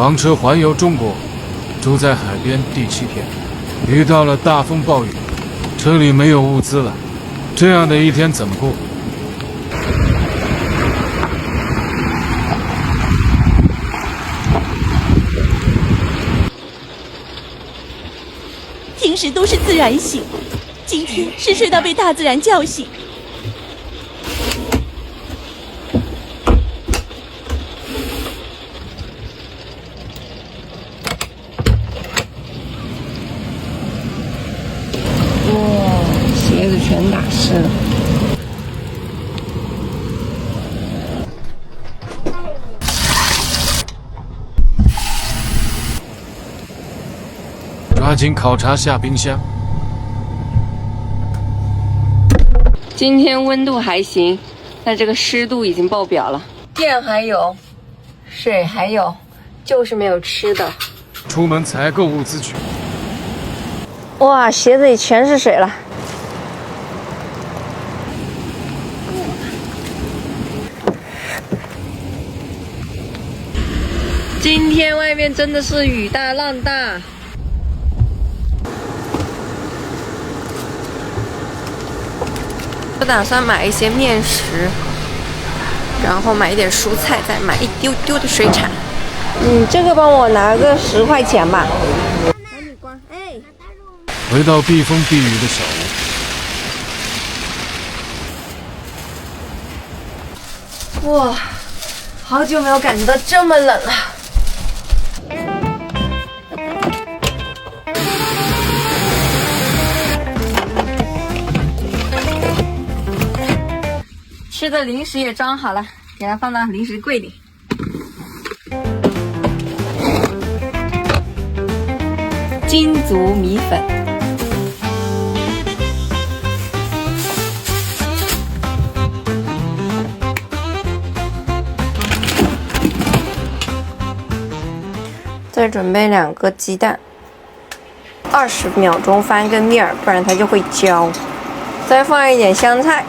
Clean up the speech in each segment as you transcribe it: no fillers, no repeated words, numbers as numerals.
房车环游中国，住在海边第7天，遇到了大风暴雨，车里没有物资了，这样的一天怎么过？平时都是自然醒，今天是睡到被大自然叫醒。鞋子全打湿了。抓紧考察下冰箱。今天温度还行，但这个湿度已经爆表了。电还有，水还有，就是没有吃的。出门采购物资去。哇，鞋子里全是水了。今天外面真的是雨大浪大。我打算买一些面食，然后买一点蔬菜，再买一丢丢的水产。这个帮我拿个10块钱吧。回到避风避雨的小屋。哇，好久没有感觉到这么冷了。吃的零食也装好了，给它放到零食柜里。金族米粉。再准备2个鸡蛋，20秒钟翻个面儿，不然它就会焦。再放一点香菜，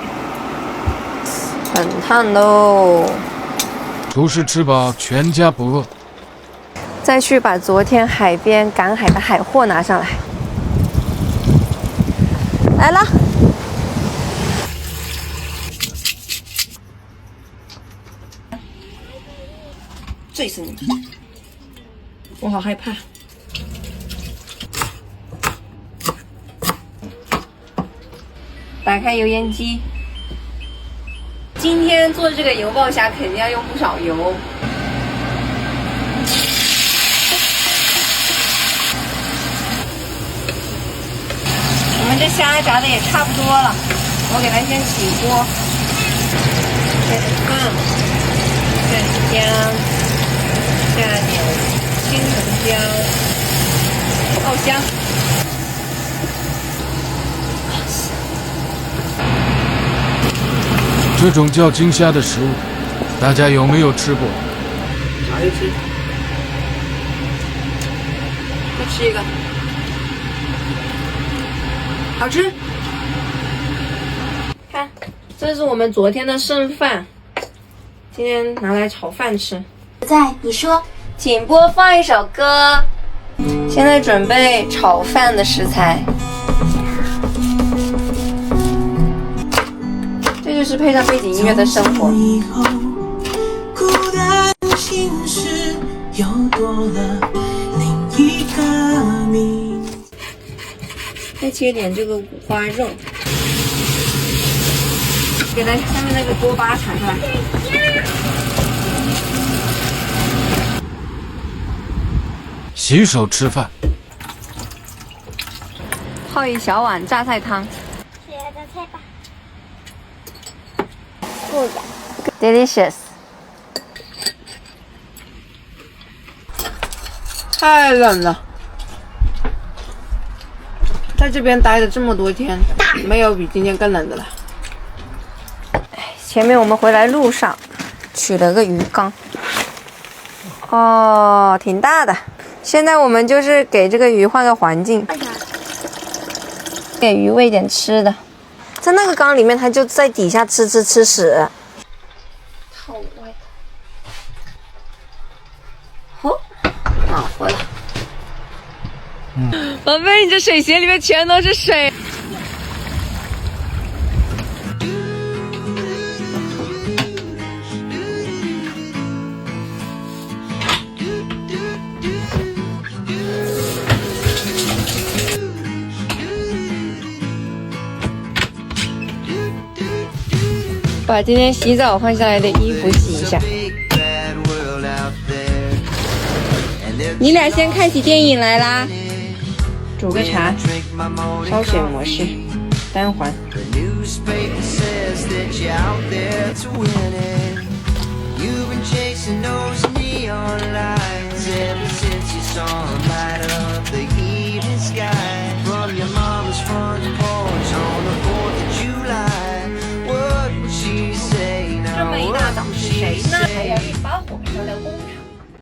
很烫喽。厨师吃饱，全家不饿。再去把昨天海边赶海的海货拿上来。来了。醉死你！我好害怕。打开油烟机。今天做这个油爆虾肯定要用不少油。我们这虾炸的也差不多了，我给它先起锅，开始放，蒜香，下点青藤椒，爆香。这种叫金虾的食物，大家有没有吃过？尝一吃，再吃一个，好吃。看，这是我们昨天的剩饭，今天拿来炒饭吃。在，你说，请播放一首歌。现在准备炒饭的食材。这就是配上背景音乐的生活。再切点这个五花肉，给它下面那个锅巴铲出来。洗手吃饭。泡一小碗榨菜汤。吃芽菜吧。Delicious。太冷了，在这边待了这么多天，没有比今天更冷的了。前面我们回来路上取了个鱼缸，哦，挺大的。现在我们就是给这个鱼换个环境，给鱼喂点吃的。在那个缸里面，它就在底下吃屎。好歪。哦，暖和了。宝贝，你这水鞋里面全都是水。把今天洗澡换下来的衣服洗一下。你俩先看起电影来啦。煮个茶，挑选模式，单环。这么一大早是谁呢？哎呀，把火烧掉。